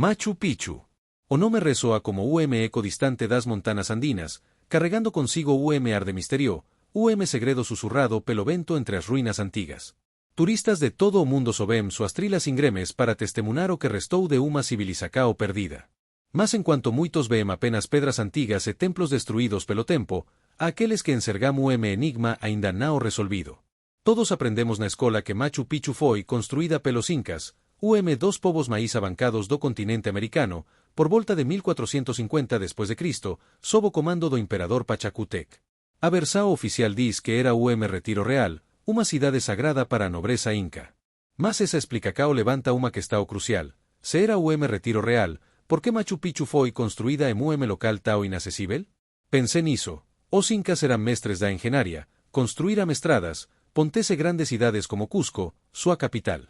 Machu Picchu. O nome resoa como eco distante das montanas andinas, carregando consigo ar de misterio, segredo susurrado pelo vento entre as ruínas antigas. Turistas de todo o mundo sobem suas trilas ingremes para testemunar o que restou de uma civilizacao perdida. Mas enquanto muitos veem apenas pedras antigas e templos destruídos pelo tempo, a aqueles que enxergam enigma ainda nao resolvido. Todos aprendemos na escola que Machu Picchu foi construída pelos incas, dos povos máis abancados do continente americano, por volta de 1450 después de Cristo, sob o comando do imperador Pachacútec. A versao oficial diz que era Retiro Real, uma cidade sagrada para a nobreza inca. Mas esa explicación levanta uma questão crucial. Se era Retiro Real, por que Machu Picchu foi construída en local tão inacessível? Pensé niso. Os incas eran mestres da engenharia, construíram estradas, pontese grandes cidades como Cusco, sua capital.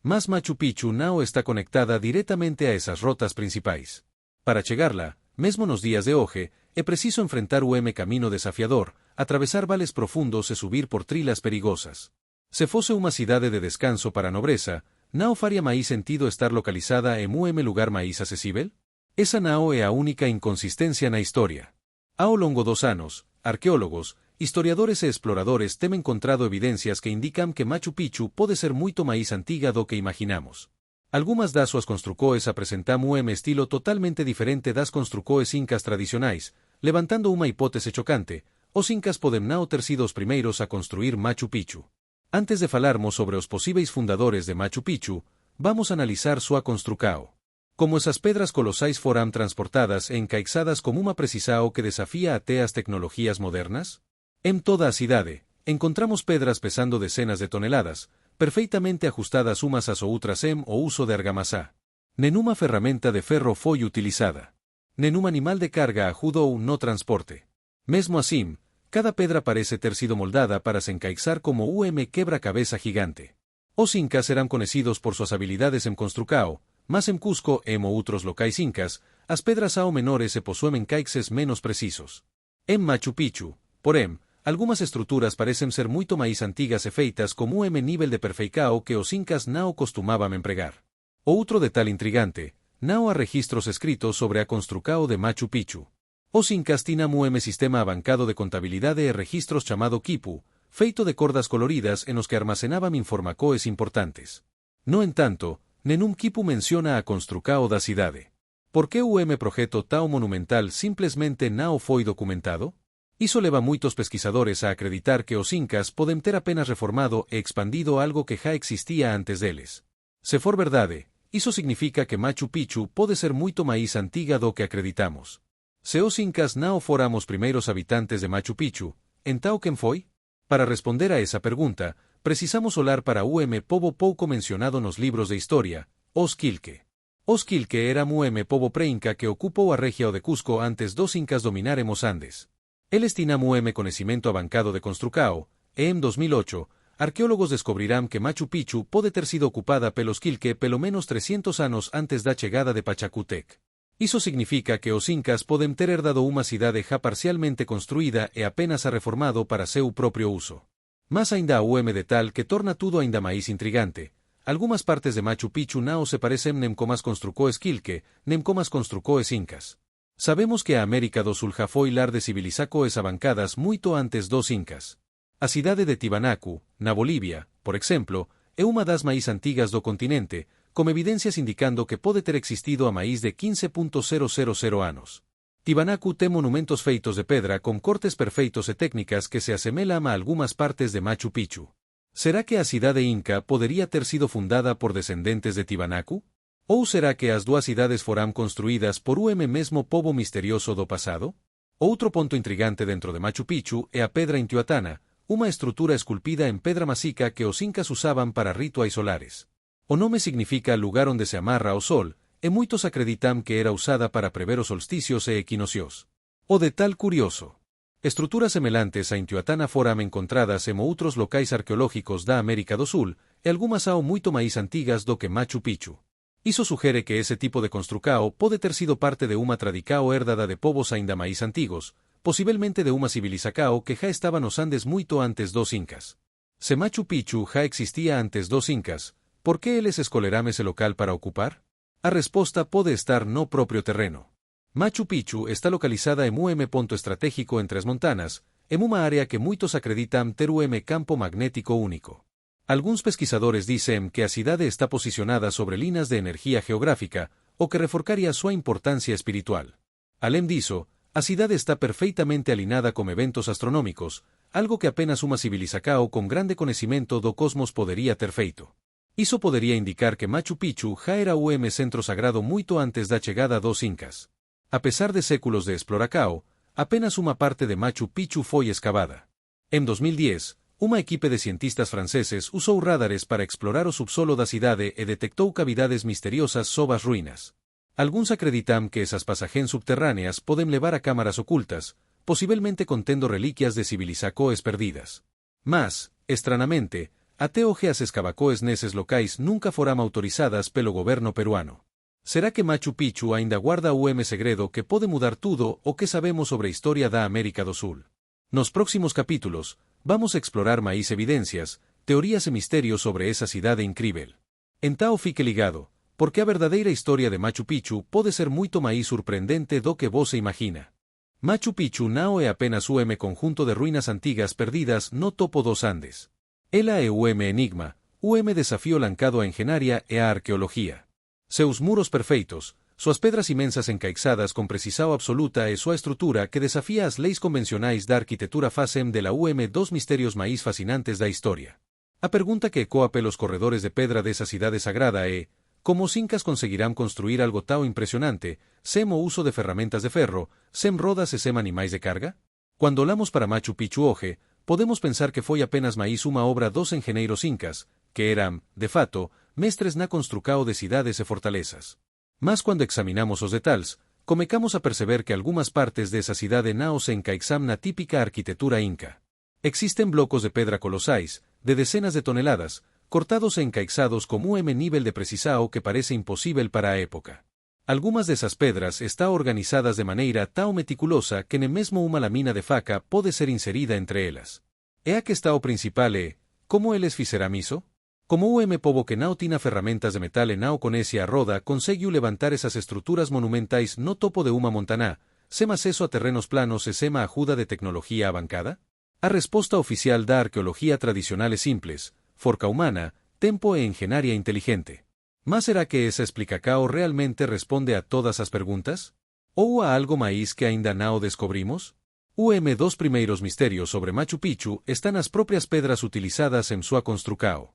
Mas Machu Picchu não está conectada directamente a esas rotas principais. Para chegarla, mesmo nos días de hoje, é preciso enfrentar camino desafiador, atravesar vales profundos e subir por trilas perigosas. Se fosse uma cidade de descanso para a nobreza, não faria máis sentido estar localizada en lugar máis acessível? Esa não é a única inconsistencia na historia. Ao longo dos anos, arqueólogos, historiadores e exploradores têm encontrado evidencias que indican que Machu Picchu pode ser moito máis antiga do que imaginamos. Algumas das suas construcoes apresentam estilo totalmente diferente das construcoes incas tradicionais, levantando uma hipótese chocante: os incas podem não ter sido os primeiros a construir Machu Picchu. Antes de falarmos sobre os possíveis fundadores de Machu Picchu, vamos analizar sua construcao. Como esas pedras colosais foram transportadas e encaixadas com uma precisão que desafia até as tecnologias modernas? En toda a cidade, encontramos pedras pesando decenas de toneladas, perfeitamente ajustadas umas ás outras o uso de argamasa. Nenhuma ferramenta de ferro foi utilizada. Nenhum animal de carga ajudou no transporte. Mesmo assim, cada pedra parece ter sido moldada para se encaixar como quebra-cabeza gigante. Os incas eran conhecidos por suas habilidades en construcao, mas en Cusco e outros locais incas, as pedras ao menores e posuem encaixes menos precisos. En Machu Picchu, porém, algumas estruturas parecen ser moito máis antigas e feitas como nível de perfeicao que os incas não costumaban empregar. Outro detalhe intrigante, não há registros escritos sobre a construcao de Machu Picchu. Os incas tinham sistema avancado de contabilidade e registros chamado quipu, feito de cordas coloridas en os que armacenaban informacoes importantes. No entanto, nenhum quipu menciona a construcao da cidade. Por que projeto tão monumental simplesmente não foi documentado? Iso leva muitos pesquisadores a acreditar que os incas podem ter apenas reformado e expandido algo que já existía antes deles. Se for verdade, iso significa que Machu Picchu pode ser moito máis antiga do que acreditamos. Se os incas não foram os primeiros habitantes de Machu Picchu, então quen foi? Para responder a esa pergunta, precisamos olhar para povo pouco mencionado nos libros de historia, os Quilque. Os Quilque era povo pre-inca que ocupou a região de Cusco antes dos incas dominarem os Andes. Eles tinham conhecimento avancado de construcao, e en 2008, arqueólogos descobrirán que Machu Picchu pode ter sido ocupada pelos Quilque pelo menos 300 anos antes da chegada de Pachacútec. Iso significa que os incas podem ter herdado uma cidade já parcialmente construída e apenas a reformado para seu próprio uso. Mas ainda há detal que torna tudo ainda máis intrigante. Algumas partes de Machu Picchu não se parecem nem como as construcoes Quilque, nem como as construcoes incas. Sabemos que a América do Sul já foi lar de civilizacoes abancadas moito antes dos incas. A cidade de Tiwanaku, na Bolívia, por exemplo, é uma das máis antigas do continente, com evidencias indicando que pode ter existido a máis de 15.000 anos. Tiwanaku ten monumentos feitos de pedra con cortes perfeitos e técnicas que se asemelan a algumas partes de Machu Picchu. Será que a cidade inca podería ter sido fundada por descendentes de Tiwanaku? Ou será que as dúas cidades foram construídas por mesmo povo misterioso do pasado? Outro ponto intrigante dentro de Machu Picchu é a pedra Intihuatana, uma estrutura esculpida en pedra masica que os incas usaban para rituais solares. O nome significa lugar onde se amarra ao sol, e moitos acreditam que era usada para prever os solsticios e equinocios. O detal curioso. Estruturas semelhantes a Intihuatana foram encontradas en outros locais arqueológicos da América do Sul, e algunhas ao moito máis antigas do que Machu Picchu. Iso sugiere que ese tipo de construcao pode ter sido parte de uma tradicao herdada de povos aínda máis antigos, posiblemente de uma civilizacao que já estaba nos Andes moito antes dos incas. Se Machu Picchu já existía antes dos incas, por que eles escoleram ese local para ocupar? A resposta pode estar no próprio terreno. Machu Picchu está localizada em ponto estratégico entre as montanas, em uma área que muitos acreditam ter campo magnético único. Alguns pesquisadores dizem que a cidade está posicionada sobre linhas de energia geográfica, o que reforçaria sua importância espiritual. Além disso, a cidade está perfeitamente alinhada com eventos astronômicos, algo que apenas uma civilização com grande conhecimento do cosmos poderia ter feito. Isso poderia indicar que Machu Picchu já era centro sagrado muito antes da chegada dos Incas. Apesar de séculos de exploração, apenas uma parte de Machu Picchu foi escavada. Em 2010, uma equipe de cientistas franceses usou radares para explorar o subsolo da cidade e detectou cavidades misteriosas sob as ruínas. Alguns acreditam que essas passagens subterrâneas podem levar a câmaras ocultas, possivelmente contendo relíquias de civilizações perdidas. Mas, estranhamente, até hoje as escavações nesses locais nunca foram autorizadas pelo governo peruano. Será que Machu Picchu ainda guarda segredo que pode mudar tudo o que sabemos sobre a história da América do Sul? Nos próximos capítulos, vamos explorar mais evidências, teorias e mistérios sobre essa cidade incrível. Então fique ligado, porque a verdadeira história de Machu Picchu pode ser muito mais surpreendente do que você imagina. Machu Picchu não é apenas conjunto de ruínas antigas perdidas no topo dos Andes. Ela é enigma, desafio lancado à engenharia e à arqueologia. Seus muros perfeitos, suas pedras imensas encaixadas com precisão absoluta e sua estrutura que desafia as leis convencionais da arquitetura fazem de la dos mistérios mais fascinantes da história. A pergunta que ecoa pelos corredores de pedra dessa cidade sagrada é: como os incas conseguirão construir algo tão impressionante, sem o uso de ferramentas de ferro, sem rodas e sem animais de carga? Quando olhamos para Machu Picchu hoje, podemos pensar que foi apenas mais uma obra dos engenheiros incas, que eram, de fato, mestres na construção de cidades e fortalezas. Mas quando examinamos os detalhes, comecamos a perceber que algumas partes dessa cidade não se encaixam na típica arquitetura inca. Existem blocos de pedra colossais, de dezenas de toneladas, cortados e encaixados com nível de precisão que parece impossível para a época. Algumas dessas pedras estão organizadas de maneira tão meticulosa que nem mesmo uma lâmina de faca pode ser inserida entre elas. E a questão principal é: como eles fizeram isso? Como povo que não tinha ferramentas de metal e não conhecia a roda conseguiu levantar essas estruturas monumentais no topo de uma montanha, sem acesso a terrenos planos e sem a ajuda de tecnologia avançada? A resposta oficial da arqueologia tradicional é simples: forca humana, tempo e engenharia inteligente. Mas será que essa explicação realmente responde a todas as perguntas? Ou há algo mais que ainda não descobrimos? Dos primeiros mistérios sobre Machu Picchu estão nas próprias pedras utilizadas em sua construção.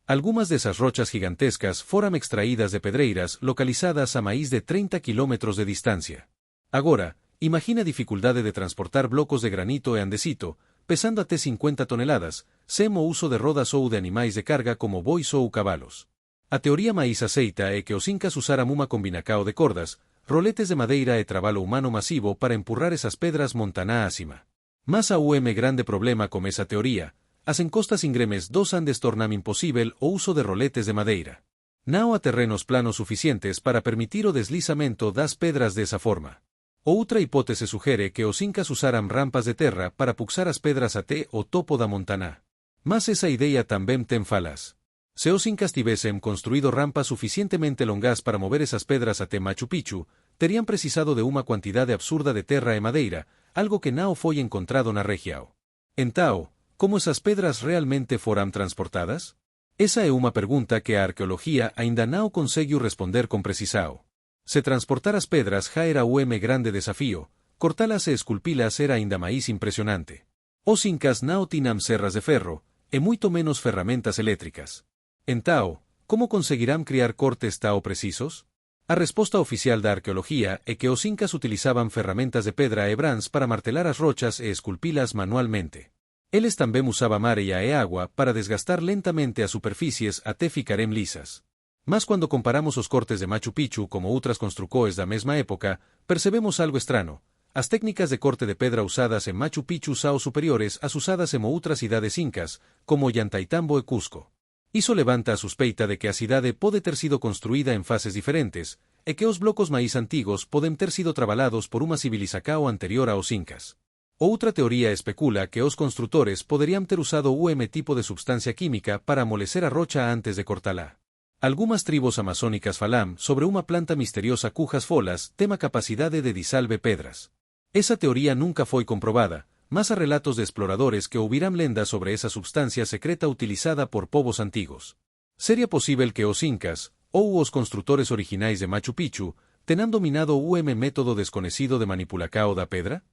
Algumas dessas rochas gigantescas foram extraídas de pedreiras localizadas a mais de 30 km de distância. Agora, imagine a dificuldade de transportar blocos de granito e andesito, pesando até 50 toneladas, sem o uso de rodas ou de animais de carga como bois ou cavalos. A teoria mais aceita é que os incas usaram uma combinação de cordas, roletes de madeira e trabalho humano massivo para empurrar essas pedras montanha acima. Mas há grande problema com essa teoria: as encostas ingremes dos Andes tornam impossível o uso de roletes de madeira. Não há terrenos planos suficientes para permitir o deslizamento das pedras dessa forma. Outra hipótese sugere que os incas usaram rampas de terra para puxar as pedras até o topo da montanha. Mas essa ideia também tem falhas. Se os incas tivessem construído rampas suficientemente longas para mover essas pedras até Machu Picchu, teriam precisado de uma quantidade absurda de terra e madeira, algo que não foi encontrado na região. Então, como essas pedras realmente foram transportadas? Essa é uma pergunta que a arqueologia ainda não conseguiu responder com precisão. Se transportar as pedras já era grande desafio, cortá-las e esculpí-las era ainda mais impressionante. Os incas não tinham serras de ferro, e muito menos ferramentas elétricas. Então, como conseguirão criar cortes tão precisos? A resposta oficial da arqueologia é que os incas utilizavam ferramentas de pedra e brans para martelar as rochas e esculpí-las manualmente. Eles também usavam areia e água para desgastar lentamente as superfícies até ficarem lisas. Mas quando comparamos os cortes de Machu Picchu com outras construções da mesma época, percebemos algo estranho. As técnicas de corte de pedra usadas em Machu Picchu são superiores às usadas em outras cidades incas, como Ollantaytambo e Cusco. Isso levanta a suspeita de que a cidade pode ter sido construída em fases diferentes, e que os blocos mais antigos podem ter sido trabalhados por uma civilização anterior aos incas. Outra teoria especula que os construtores poderiam ter usado tipo de substância química para amolecer a rocha antes de cortá-la. Algumas tribos amazónicas falam sobre uma planta misteriosa cujas folas tem a capacidade de dissolver pedras. Esa teoría nunca foi comprobada, mas há relatos de exploradores que ouviram lendas sobre esa substancia secreta utilizada por povos antigos. Seria possível que os incas, ou os construtores originais de Machu Picchu, tenham dominado o método desconhecido de manipulacao da pedra?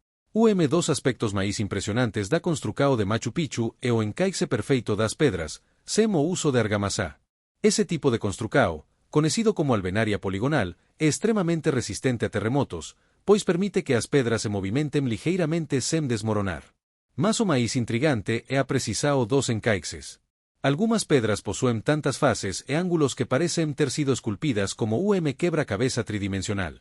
Dos aspectos máis impresionantes da construcao de Machu Picchu é o encaixe perfeito das pedras, sem o uso de argamasa. Ese tipo de construcao, conhecido como alvenaria poligonal, é extremamente resistente a terremotos, pois permite que as pedras se movimentem ligeiramente sem desmoronar. Mas o máis intrigante é a precisao dos encaixes. Algumas pedras posúen tantas faces e ángulos que parecem ter sido esculpidas como quebra-cabeza tridimensional.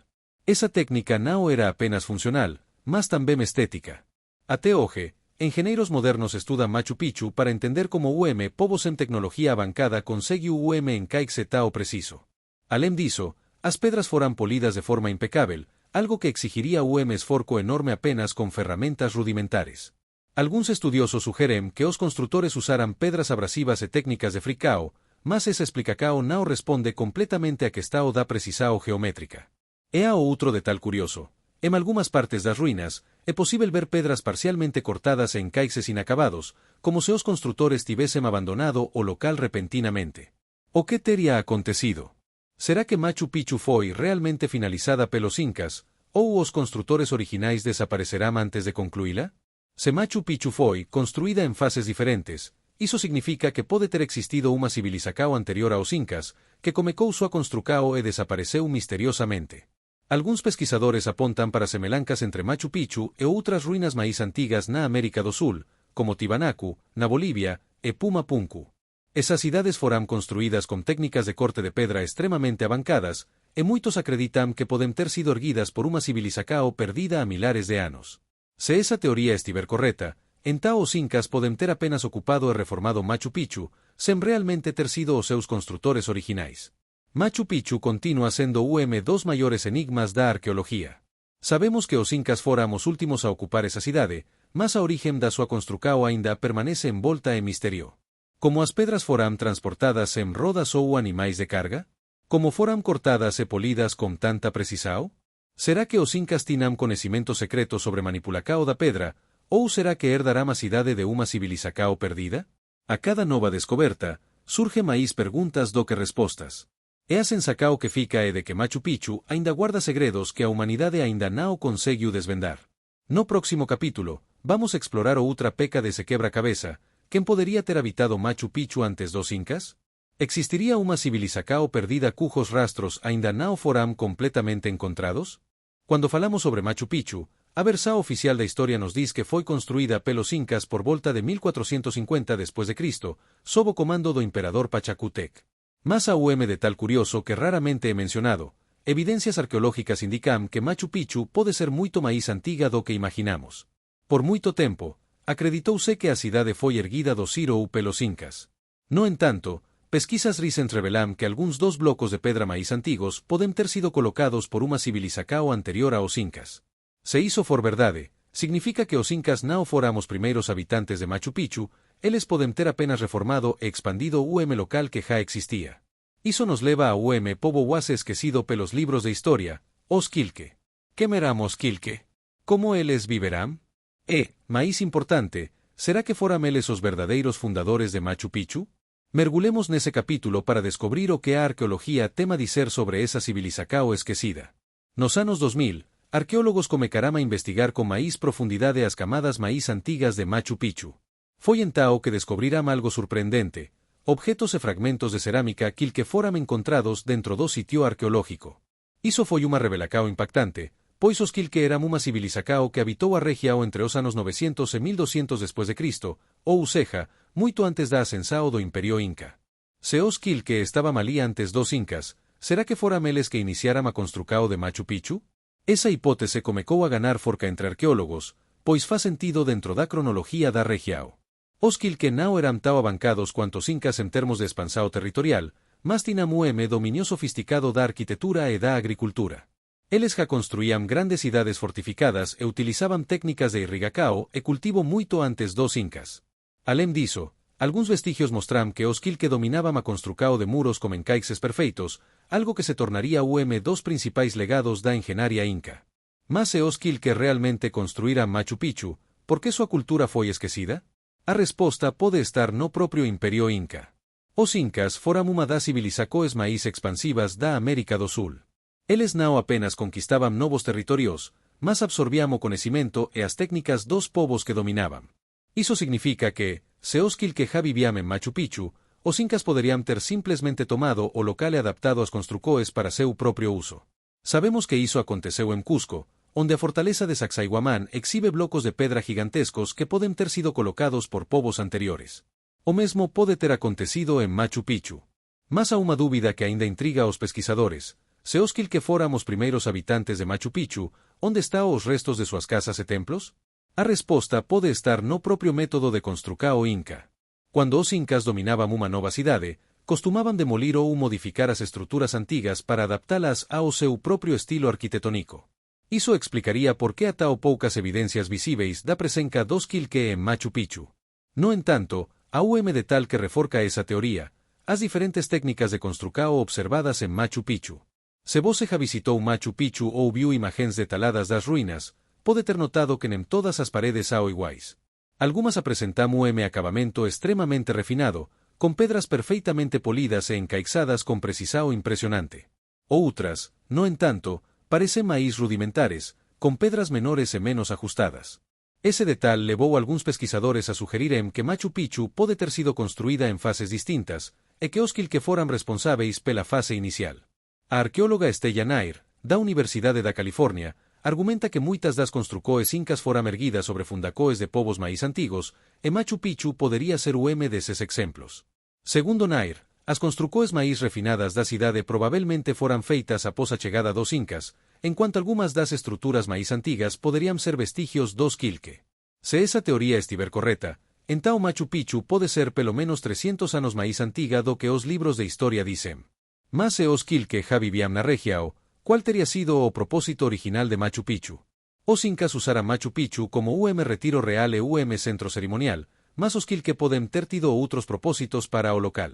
Esa técnica não era apenas funcional, mas também estética. Até hoje, engenheiros modernos estudan Machu Picchu para entender como povos em tecnologia avançada consegue o encaixe tão preciso. Além disso, as pedras foram polidas de forma impecável, algo que exigiría esforço enorme apenas com ferramentas rudimentares. Alguns estudiosos sugerem que os construtores usaram pedras abrasivas e técnicas de fricao, mas essa explicação não responde completamente a questão da precisão geométrica. E há outro detalhe curioso. En algumas partes das ruínas, é possível ver pedras parcialmente cortadas e encaixes inacabados, como se os construtores tivessem abandonado o local repentinamente. O que teria acontecido? Será que Machu Picchu foi realmente finalizada pelos incas, ou os construtores originais desaparecerán antes de concluí-la? Se Machu Picchu foi construída en fases diferentes, iso significa que pode ter existido unha civilização anterior aos incas, que comecou súa construcao e desapareceu misteriosamente. Alguns pesquisadores apontan para semelancas entre Machu Picchu e outras ruínas máis antigas na América do Sul, como Tiwanaku, na Bolivia, e Puma Punku. Esas cidades foram construídas con técnicas de corte de pedra extremamente avanzadas, e moitos acreditan que poden ter sido erguidas por unha civilización perdida a milares de anos. Se esa teoría estiver correcta, entao os incas poden ter apenas ocupado e reformado Machu Picchu, sen realmente ter sido os seus construtores originais. Machu Picchu continúa sendo dos maiores enigmas da arqueologia. Sabemos que os incas foram os últimos a ocupar esa cidade, mas a origen da súa construcao aínda permanece envolta en misterio. Como as pedras foram transportadas en rodas ou animais de carga? Como foram cortadas e polidas con tanta precisao? Será que os incas tinham conhecimento secreto sobre manipulacao da pedra, ou será que herdará a cidade de unha civilizacao perdida? A cada nova descoberta, surge máis perguntas do que respostas. E a sensacao que fica é de que Machu Picchu aínda guarda segredos que a humanidade aínda não conseguiu desvendar. No próximo capítulo, vamos explorar outra peca dese quebra-cabeza. Quen podería ter habitado Machu Picchu antes dos incas? Existiría unha civilizacao perdida cujos rastros aínda não foram completamente encontrados? Cuando falamos sobre Machu Picchu, a versão oficial da historia nos diz que foi construída pelos incas por volta de 1450 después de Cristo, sob o comando do imperador Pachacútec. Mas há de tal curioso que raramente é mencionado. Evidencias arqueológicas indican que Machu Picchu pode ser moito máis antiga do que imaginamos. Por moito tempo, acreditouse que a cidade foi erguida do Cirou pelos incas. No entanto, pesquisas recentes revelan que algúns dos blocos de pedra máis antigos poden ter sido colocados por unha civilizacao anterior aos incas. Se iso for verdade, significa que os incas non foram os primeiros habitantes de Machu Picchu, eles poden ter apenas reformado e expandido o local que já existía. Iso nos leva a povo quase esquecido pelos libros de historia, os Quilque. Que merán os Quilque? Como eles viverán? E, máis importante, será que foram eles os verdadeiros fundadores de Machu Picchu? Mergulemos nese capítulo para descobrir o que a arqueología tema dizer sobre esa civilizacao esquecida. Nos anos 2000, arqueólogos comecaram a investigar con máis profundidade as camadas máis antigas de Machu Picchu. Foi entao que descobriram algo surpreendente, objetos e fragmentos de cerámica que foram encontrados dentro do sitio arqueológico. Iso foi unha revelación impactante, pois os Quilque eran unha civilizacao que habitou a região entre os anos 900 e 1200 después de Cristo, ou seja, moito antes da ascensao do Imperio Inca. Se os Quilque estaban alí antes dos Incas, será que foram eles que iniciaram a construcao de Machu Picchu? Esa hipótese comecou a ganar forca entre arqueólogos, pois fa sentido dentro da cronología da região. Os Quilque non eran tão avancados quanto os incas en termos de expansao territorial, mas tinham dominio sofisticado da arquitectura e da agricultura. Eles já construíam grandes cidades fortificadas e utilizaban técnicas de irrigacao e cultivo moito antes dos incas. Além disso, Alguns vestigios mostram que os Quilque dominavam a construcao de muros como encaixes perfeitos, algo que se tornaria dos principais legados da engenharia inca. Mas se os Quilque realmente construíram Machu Picchu, por que sua cultura foi esquecida? A resposta pode estar no próprio Imperio Inca. Os Incas foram uma das civilizações mais expansivas da América do Sul. Eles não apenas conquistavam novos territórios, mas absorbiam o conhecimento e as técnicas dos povos que dominavam. Isso significa que, se os Quilque já viviam em Machu Picchu, os Incas poderiam ter simplesmente tomado o local e adaptado as construcções para seu próprio uso. Sabemos que isso aconteceu em Cusco, onde a fortaleza de Sacsayhuamán exhibe blocos de pedra gigantescos que podem ter sido colocados por povos anteriores. O mesmo pode ter acontecido em Machu Picchu. Mas há uma dúvida que ainda intriga aos pesquisadores. Se os Quilque foram os primeiros habitantes de Machu Picchu, onde estão os restos de suas casas e templos? A resposta pode estar no próprio método de construcao inca. Quando os incas dominavam uma nova cidade, costumavam demolir ou modificar as estruturas antigas para adaptá-las ao seu próprio estilo arquitetônico. Isso explicaria por que há tão poucas evidências visíveis da presença dos Quilque em Machu Picchu. No entanto, há detalhe que reforça essa teoria, as diferentes técnicas de construcao observadas em Machu Picchu. Se você já visitou Machu Picchu ou viu imagens detalhadas das ruínas, pode ter notado que nem todas as paredes são iguais. Algumas apresentam acabamento extremamente refinado, com pedras perfeitamente polidas e encaixadas com precisão impressionante. Outras, no entanto, parecem mais rudimentares, com pedras menores e menos ajustadas. Esse detalhe levou alguns pesquisadores a sugerirem que Machu Picchu pode ter sido construída em fases distintas, e que os Quilque foram responsáveis pela fase inicial. A arqueóloga Stella Nair, da Universidade da Califórnia, argumenta que muitas das construcções incas foram erguidas sobre fundacoes de povos mais antigos, e Machu Picchu poderia ser desses exemplos. Segundo Nair, as construcções mais refinadas da cidade provavelmente foram feitas após a chegada dos incas, enquanto algumas das estruturas mais antigas poderiam ser vestígios dos Quilque. Se essa teoria estiver correta, então Machu Picchu pode ser pelo menos 300 anos mais antiga do que os livros de história dizem. Mas se os Quilque já viviam na região, qual teria sido o propósito original de Machu Picchu? Os incas usaram Machu Picchu como retiro real e centro cerimonial, mas os Quilque podem ter tido outros propósitos para o local.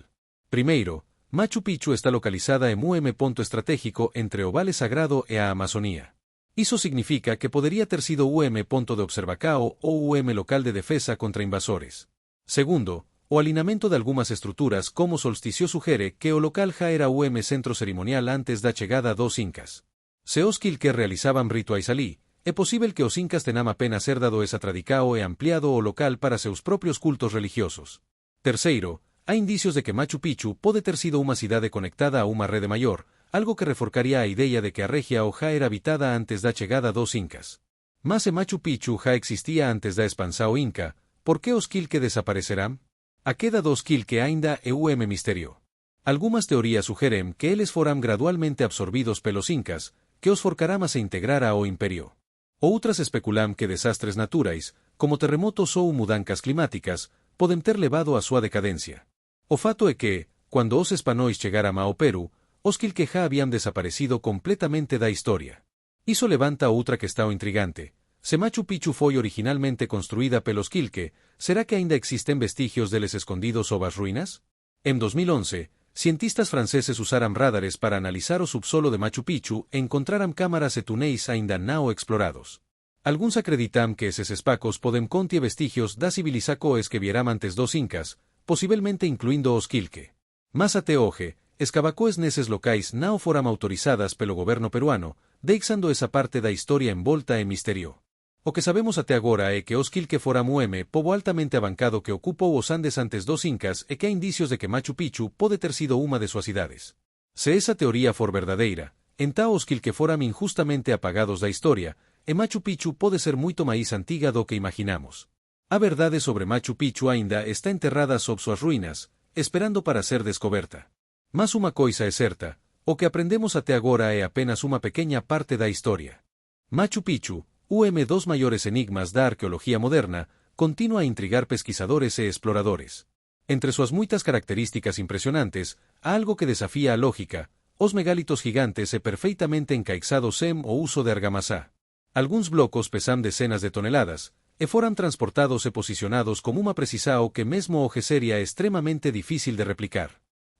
Primeiro, Machu Picchu está localizada em ponto estratégico entre o Vale Sagrado e a Amazonía. Isso significa que poderia ter sido ponto de observacao ou local de defesa contra invasores. Segundo, o alinhamento de algumas estruturas como solsticio sugere que o local já era centro cerimonial antes da chegada dos incas. Se os Quilque realizavam rituais ali, é possível que os incas tenham apenas herdado essa tradição e ampliado o local para seus próprios cultos religiosos. Terceiro, há indícios de que Machu Picchu pode ter sido uma cidade conectada a uma rede maior, algo que reforçaria a ideia de que a região já era habitada antes da chegada dos incas. Mas se Machu Picchu já existia antes da expansão inca, por que os Quilque desaparecerão? A queda dos Quilque ainda é misterio. Algumas teorias sugerem que eles foram gradualmente absorbidos pelos incas, que os forcaram a se integrar ao imperio. Outras especulam que desastres naturais, como terremotos ou mudanças climáticas, podem ter levado a sua decadência. O fato é que, quando os espanhóis chegaram ao Peru, os Quilque já haviam desaparecido completamente da história. Isso levanta outra questão intrigante. Se Machu Picchu foi originalmente construída pelos Quilque, será que ainda existem vestígios deles escondidos sob as ruínas? Em 2011, cientistas franceses usaram radares para analisar o subsolo de Machu Picchu e encontraram câmaras e túneis ainda não explorados. Alguns acreditam que esses espacos podem conter vestígios das civilizações que vieram antes dos incas, possivelmente incluindo os Quilque. Mas até hoje, escavações nesses locais não foram autorizadas pelo governo peruano, deixando essa parte da história envolta em misterio. O que sabemos até agora é que os Quilque foram povo altamente avancado que ocupou os Andes antes dos incas e que há indícios de que Machu Picchu pode ter sido uma de suas cidades. Se essa teoria for verdadeira, então os Quilque foram injustamente apagados da história, e Machu Picchu pode ser muito mais antiga do que imaginamos. A verdade sobre Machu Picchu ainda está enterrada sob suas ruínas, esperando para ser descoberta. Mas uma coisa é certa, o que aprendemos até agora é apenas uma pequena parte da história. Machu Picchu, dos maiores enigmas da arqueologia moderna, continua a intrigar pesquisadores e exploradores. Entre suas muitas características impressionantes, há algo que desafía a lógica: os megálitos gigantes e perfeitamente encaixados o uso de argamasa. Alguns blocos pesan dezenas de toneladas, e foram transportados e posicionados como uma precisão que mesmo hoje seria extremamente difícil de replicar.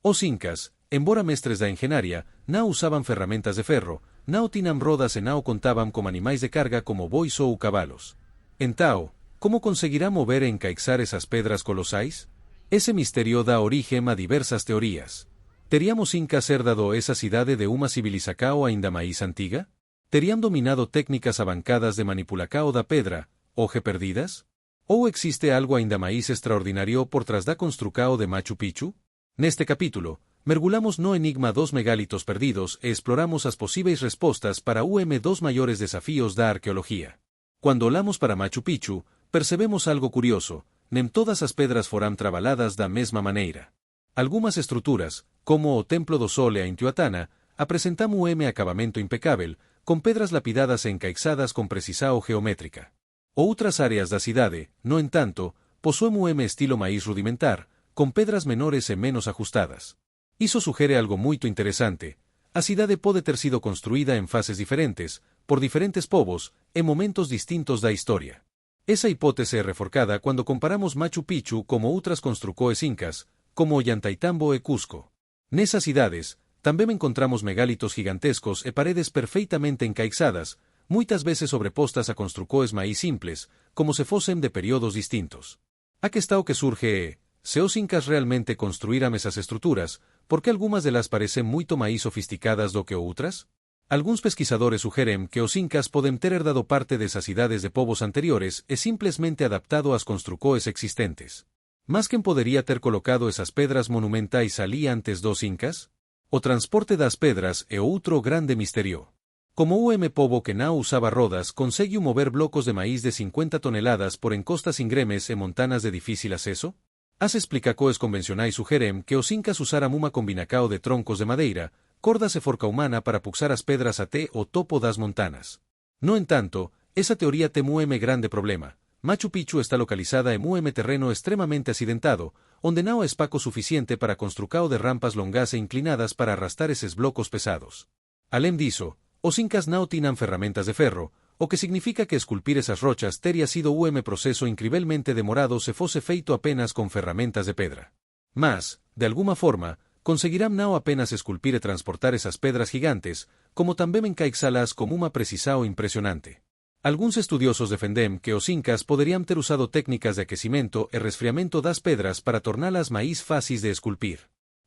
Os incas, embora mestres da engenharia, não usavam ferramentas de ferro, não tinham rodas e não contavam com animais de carga como bois ou cavalos. Então, como conseguirá mover e encaixar essas pedras colossais? Esse mistério dá origem a diversas teorias. Teríamos incas herdado essa cidade de uma civilização ainda mais antiga? Teriam dominado técnicas avançadas de manipulação da pedra, hoje perdidas? Ou existe algo ainda mais extraordinário por trás da construção de Machu Picchu? Neste capítulo, mergulhamos no enigma dos megálitos perdidos e exploramos as possíveis respostas para dos maiores desafios da arqueologia. Quando olhamos para Machu Picchu, percebemos algo curioso: nem todas as pedras foram trabalhadas da mesma maneira. Algumas estruturas, como o Templo do Sol e a Intihuatana, apresentam acabamento impecável, com pedras lapidadas e encaixadas com precisão geométrica. Outras áreas da cidade, no entanto, possuem estilo mais rudimentar, com pedras menores e menos ajustadas. Isso sugere algo muito interessante. A cidade pode ter sido construída em fases diferentes, por diferentes povos, em momentos distintos da história. Essa hipótese é reforçada quando comparamos Machu Picchu com outras construções incas, como Ollantaytambo e Cusco. Nessas cidades, também encontramos megálitos gigantescos e paredes perfeitamente encaixadas, muitas vezes sobrepostas a construções mais simples, como se fossem de períodos distintos. A questão que surge é: se os incas realmente construíram essas estruturas, por que algumas delas parecem muito mais sofisticadas do que outras? Alguns pesquisadores sugerem que os incas podem ter herdado parte dessas cidades de povos anteriores e simplesmente adaptado às construções existentes. Mas quem poderia ter colocado essas pedras monumentais ali antes dos incas? O transporte das pedras é outro grande mistério. Como o povo que não usava rodas conseguiu mover blocos de maíz de 50 toneladas por encostas ingremes e montanas de difícil acesso? As explicações convencionais sugerem que os incas usaram uma combinação de troncos de madeira, cordas e forca humana para puxar as pedras até o topo das montanas. No entanto, essa teoria tem grande problema. Machu Picchu está localizada em terreno extremamente acidentado, onde não há espaço suficiente para a construção de rampas longas e inclinadas para arrastar esses blocos pesados. Além disso, os incas não tinham ferramentas de ferro, o que significa que esculpir essas rochas teria sido processo incrivelmente demorado se fosse feito apenas com ferramentas de pedra. Mas, de alguma forma, conseguirão não apenas esculpir e transportar essas pedras gigantes, como também encaixá-las com uma precisão impressionante. Alguns estudiosos defendem que os incas poderiam ter usado técnicas de aquecimento e resfriamento das pedras para torná-las mais fáceis de esculpir.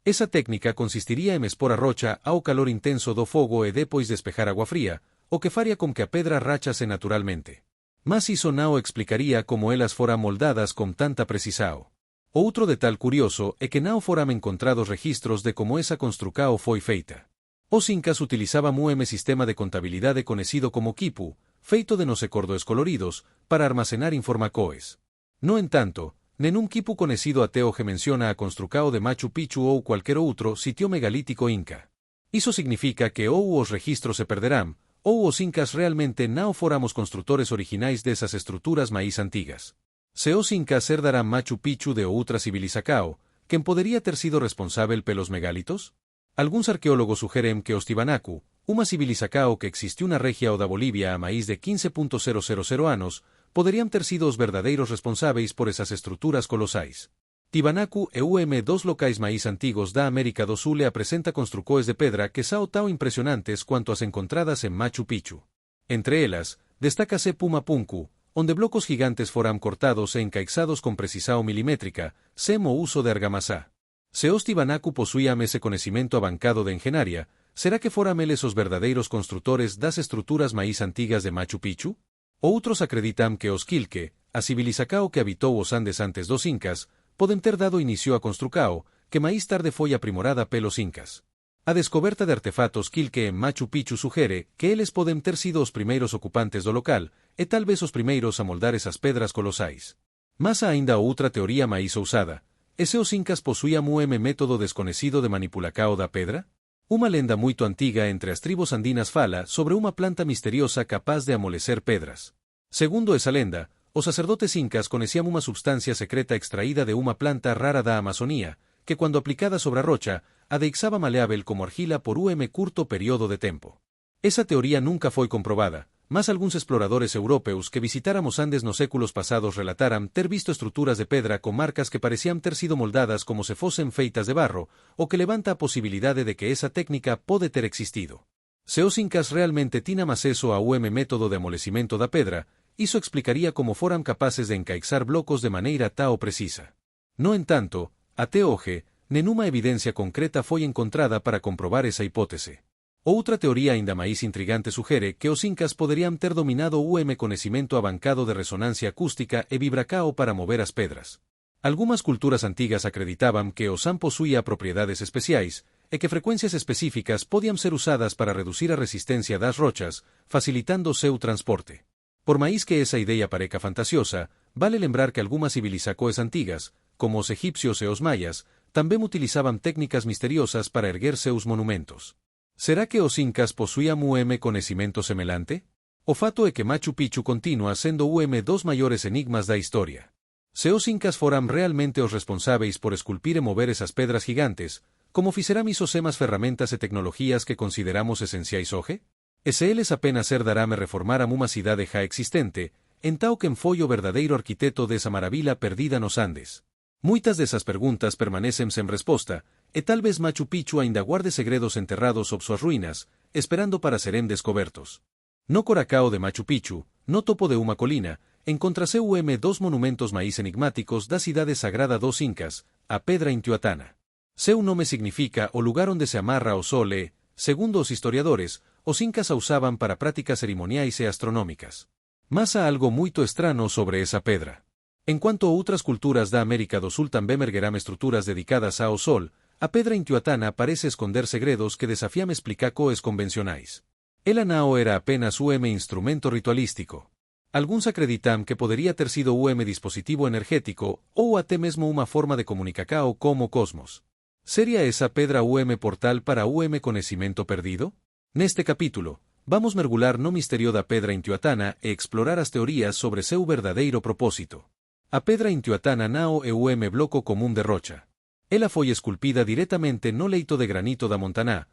Essa técnica consistiria em expor a rocha ao calor intenso do fogo e depois despejar água fria, o que faria com que a pedra rachase naturalmente. Mas isso não explicaria como elas foram moldadas com tanta precisão. Outro detalhe curioso é que não foram encontrados registros de como essa construção foi feita. Os incas utilizavam sistema de contabilidade conhecido como quipu, feito de cordos coloridos, para armazenar informações. No entanto, nenhum quipu conhecido até hoje menciona a construção de Machu Picchu ou qualquer outro sitio megalítico inca. Isso significa que ou os registros se perderão, ou os incas realmente não foram os construtores originais dessas estruturas mais antigas. Se os incas herdaram Machu Picchu de outra civilização, quem poderia ter sido responsável pelos megálitos? Alguns arqueólogos sugerem que os Tiwanaku, uma civilização que existiu na região da Bolívia há mais de 15.000 anos, poderiam ter sido os verdadeiros responsáveis por essas estruturas colossais. Tiwanaku é dos locais mais antigos da América do Sul e apresenta construções de pedra que são tão impressionantes quanto as encontradas em Machu Picchu. Entre elas, destaca-se Pumapunku, onde blocos gigantes foram cortados e encaixados com precisão milimétrica, sem o uso de argamassa. Se os Tiwanaku possuíam esse conhecimento avançado de engenharia, será que foram eles os verdadeiros construtores das estruturas mais antigas de Machu Picchu? Outros acreditam que os Quilque, a civilização que habitou os Andes antes dos incas, podem ter dado início à construção, que mais tarde foi aprimorada pelos incas. A descoberta de artefatos Quilque em Machu Picchu sugere que eles podem ter sido os primeiros ocupantes do local, e talvez os primeiros a moldar essas pedras colossais. Mas há ainda outra teoria mais ousada. E se os incas possuíam método desconhecido de manipulação da pedra? Uma lenda muito antiga entre as tribos andinas fala sobre uma planta misteriosa capaz de amolecer pedras. Segundo essa lenda, os sacerdotes incas conheciam uma substância secreta extraída de uma planta rara da Amazonía, que quando aplicada sobre a rocha, a deixava maleável como argila por curto período de tempo. Essa teoria nunca foi comprovada, Mas algunos exploradores europeos que visitáramos Andes nos séculos pasados relataram ter visto estruturas de pedra con marcas que parecían ter sido moldadas como se fosen feitas de barro, o que levanta a posibilidade de que esa técnica pode ter existido. Se os incas realmente tinham aceso a método de amolecimento da pedra, iso explicaría como foran capaces de encaixar blocos de maneira tao precisa. No entanto, até hoxe, nenhuma evidencia concreta foi encontrada para comprobar esa hipótese. Outra teoría ainda máis intrigante suxere que os incas poderían ter dominado o coñecimento avancado de resonancia acústica e vibracao para mover as pedras. Algumas culturas antigas acreditaban que o san posuía propiedades especiais, e que frecuencias específicas podían ser usadas para reducir a resistencia das rochas, facilitando seu transporte. Por máis que esa idea pareca fantasiosa, vale lembrar que algumas civilizacoes antigas, como os egipcios e os mayas, tamén utilizaban técnicas misteriosas para erguer seus monumentos. Será que os incas posuían coñecimento semelante? O fato é que Machu Picchu continúa sendo dos maiores enigmas da historia. Se os incas foran realmente os responsáveis por esculpir e mover esas pedras gigantes, como fixeram iso semas ferramentas e tecnologías que consideramos esenciais hoxe? E se eles apenas herdarame reformaram unha cidade já existente, entao quen foi o verdadeiro arquitecto desa maravilla perdida nos Andes? Muitas desas perguntas permanecen sen resposta, e tal vez Machu Picchu aínda guarde segredos enterrados sob súas ruínas, esperando para serem descobertos. No coracao de Machu Picchu, no topo de unha colina, encontrase dos monumentos máis enigmáticos da cidade sagrada dos Incas, a Pedra Intihuatana. Seu nome significa o lugar onde se amarra o sol e, segundo os historiadores, os Incas a usaban para prácticas cerimoniais e astronómicas. Mas há algo moito estrano sobre esa pedra. En cuanto a outras culturas da América do Sul tamén ergueram estruturas dedicadas ao sol, a Pedra Intihuatana parece esconder segredos que desafían explicacoes convencionais. Ela nao era apenas instrumento ritualístico. Alguns acreditam que podería ter sido dispositivo energético ou até mesmo unha forma de comunicacao como cosmos. Sería esa pedra portal para coñecimento perdido? Neste capítulo, vamos mergular no misterio da Pedra Intihuatana e explorar as teorías sobre seu verdadeiro propósito. A Pedra Intihuatana nao é bloco común de rocha. Ela foi esculpida directamente no leito de granito da Montaná,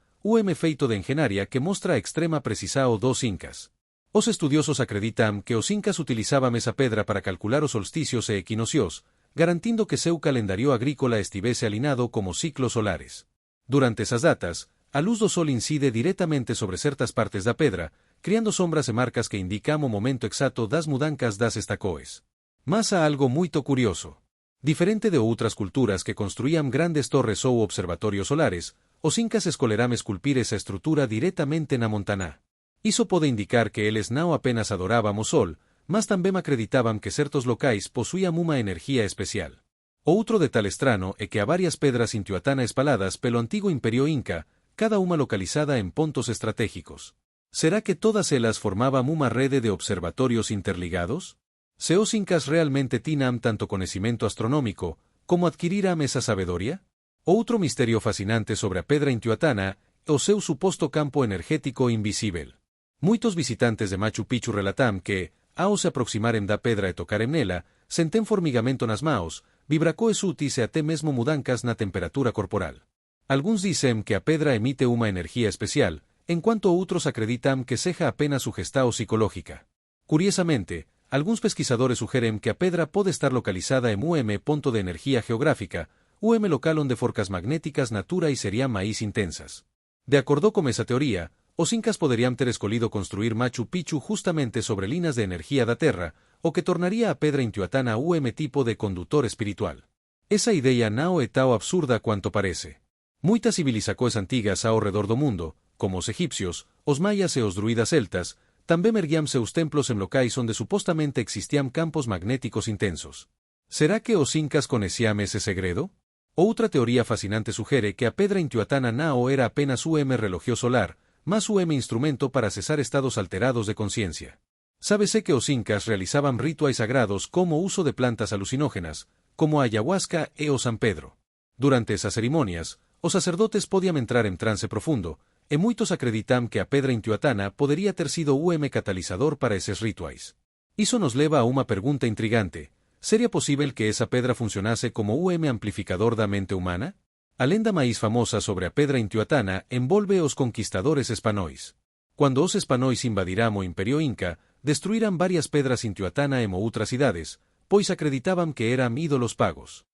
feito de engenaria que mostra a extrema precisao dos incas. Os estudiosos acreditam que os incas utilizaban esa pedra para calcular os solsticios e equinocios, garantindo que seu calendario agrícola estivese alinado como ciclos solares. Durante esas datas, a luz do sol incide directamente sobre certas partes da pedra, criando sombras e marcas que indican o momento exacto das mudancas das estacoes. Mas há algo moito curioso. Diferente de outras culturas que construían grandes torres ou observatorios solares, os incas escoleram esculpir esa estrutura directamente na Montaná. Iso pode indicar que eles non apenas adoraban o sol, mas tamén acreditaban que certos locais posuían unha enerxía especial. Outro detalhe estrano é que há varias pedras Intihuatana espaladas pelo antigo imperio inca, cada unha localizada en pontos estratégicos. Será que todas elas formaban unha rede de observatorios interligados? Se os incas realmente tinham tanto coñecimento astronómico, como adquiriram esa sabedoria? Outro misterio fascinante sobre a Pedra Intihuatana é o seu suposto campo energético invisível. Moitos visitantes de Machu Picchu relatam que, ao se aproximaren da pedra e tocaren nela, senten formigamento nas maos, vibracoes útis e até mesmo mudancas na temperatura corporal. Alguns dicen que a pedra emite unha enerxía especial, en cuanto outros acreditam que seja apenas sugestao psicológica. Curiosamente, alguns pesquisadores suxeren que a pedra pode estar localizada en ponto de enerxía geográfica, local onde forcas magnéticas natura e serían máis intensas. De acordo con esa teoría, os incas poderían ter escolhido construir Machu Picchu justamente sobre linas de enerxía da Terra, o que tornaría a Pedra Intihuatana tipo de condutor espiritual. Esa idea non é tão absurda cuanto parece. Moitas civilizacoes antigas ao redor do mundo, como os egipcios, os mayas e os druidas celtas, tamén erguían seus templos en locais onde supostamente existían campos magnéticos intensos. Será que os incas coñecían ese segredo? Outra teoría fascinante suxere que a Pedra Intihuatana non era apenas relojio solar, mas instrumento para cesar estados alterados de conciencia. Sábese que os incas realizaban rituais sagrados como uso de plantas alucinógenas, como a ayahuasca e o San Pedro. Durante esas cerimonias, os sacerdotes podían entrar en trance profundo, e moitos acreditam que a Pedra Intihuatana podería ter sido catalizador para eses rituais. Iso nos leva a unha pergunta intrigante. Sería posível que esa pedra funcionase como amplificador da mente humana? A lenda máis famosa sobre a Pedra Intihuatana envolve os conquistadores españois. Cuando os espanois invadirán o Imperio Inca, destruirán varias pedras Intihuatana e outras cidades, pois acreditaban que eran ídolos pagos.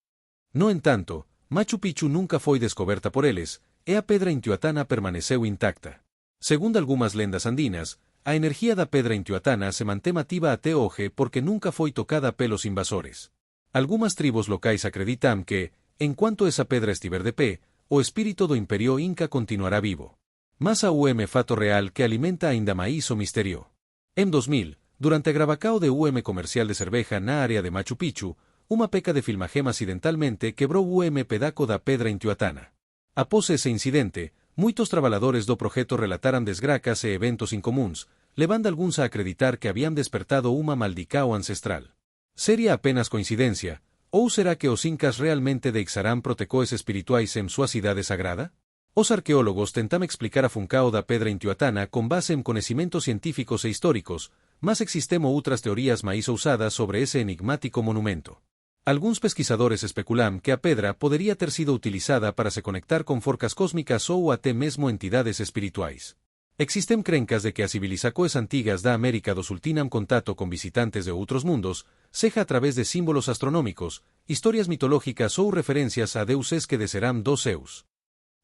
No entanto, Machu Picchu nunca foi descoberta por eles, e a pedra Intihuatana permaneceu intacta. Segundo algunhas lendas andinas, a energía da pedra Intihuatana se mantém ativa até hoxe porque nunca foi tocada pelos invasores. Algunhas tribos locais acreditan que, enquanto esa pedra estiver de pé, o espírito do Imperio Inca continuará vivo. Mas a fato real que alimenta aínda máis o misterio. En 2000, durante a gravacao de comercial de cerveja na área de Machu Picchu, unha peca de filmagema accidentalmente quebrou pedaco da pedra Intihuatana. Após ese incidente, moitos trabaladores do proxecto relataran desgracas e eventos incomúns, levando algúns a acreditar que habían despertado unha maldicao ancestral. Sería apenas coincidencia, ou será que os incas realmente deixarán protecoes espirituais en súa cidade sagrada? Os arqueólogos tentam explicar a funcao da pedra Intihuatana con base en conhecimentos científicos e históricos, mas existen outras teorías máis ousadas sobre ese enigmático monumento. Algúns pesquisadores especulan que a pedra podería ter sido utilizada para se conectar con forcas cósmicas ou até mesmo entidades espirituais. Existen crencas de que as civilizacoes antigas da América do Sul tiñan contacto con visitantes de outros mundos, seja a través de símbolos astronómicos, historias mitológicas ou referencias a deuses que deserán dos seus.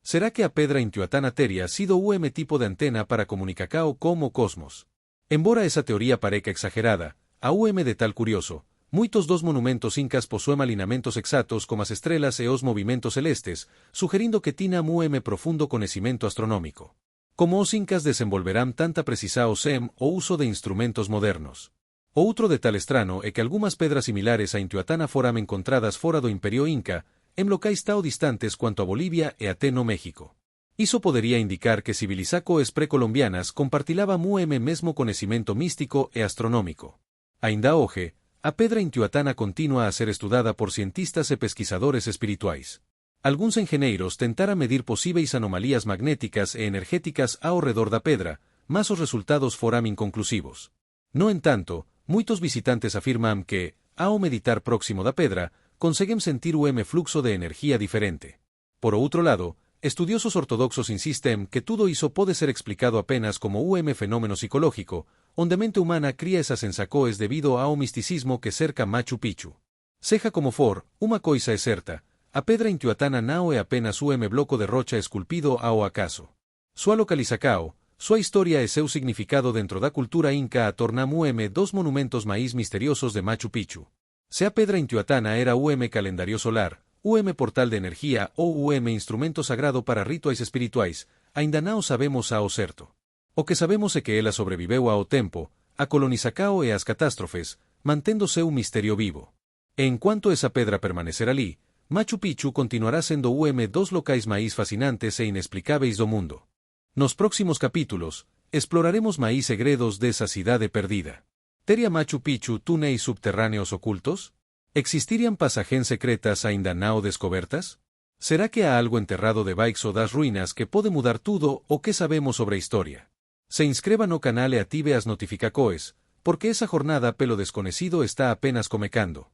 Será que a pedra Intihuatana teria sido tipo de antena para comunicacao como cosmos? Embora esa teoría parezca exagerada, a de tal curioso, moitos dos monumentos incas posúen alineamentos exactos como as estrelas e os movimentos celestes, sugerindo que tiñan profundo conhecimento astronómico. Como os incas desenvolverán tanta precisao sem o uso de instrumentos modernos. Outro detalhe estrano é que algunhas pedras similares a Intihuatana foran encontradas fora do Imperio Inca, en locais tao distantes cuanto a Bolivia e até no México. Iso podería indicar que civilizacoes precolombianas compartilaban mesmo conhecimento místico e astronómico. Aínda hoxe, a pedra Intihuatana continúa a ser estudada por cientistas e pesquisadores espirituais. Algúns engeneiros tentaran medir posíveis anomalías magnéticas e energéticas ao redor da pedra, mas os resultados foran inconclusivos. No entanto, moitos visitantes afirman que, ao meditar próximo da pedra, conseguen sentir fluxo de energía diferente. Por outro lado, estudiosos ortodoxos insisten que tudo iso pode ser explicado apenas como fenómeno psicológico, onde a mente humana cría esas sensacoes debido ao misticismo que cerca Machu Picchu. Seja como for, unha coisa é certa, a pedra Intihuatana non é apenas bloco de rocha esculpido ao acaso. Súa localizacao, súa historia e seu significado dentro da cultura inca a tornan dos monumentos máis misteriosos de Machu Picchu. Se a pedra Intihuatana era calendario solar, portal de energía ou instrumento sagrado para rituais espirituais, aínda non sabemos ao certo. O que sabemos é que ela sobreviveu ao tempo, a colonizacao e as catástrofes, manténdose un misterio vivo. E enquanto esa pedra permanecer ali, Machu Picchu continuará sendo dos locais máis fascinantes e inexplicáveis do mundo. Nos próximos capítulos, exploraremos máis segredos desa cidade perdida. Teria Machu Picchu túneis subterráneos ocultos? Existirían pasagens secretas aínda non descobertas? Será que há algo enterrado debaixo das ruínas que pode mudar tudo o que sabemos sobre a historia? Se inscreva no canal e active as notificacoes, porque esa jornada pelo desconocido está apenas comecando.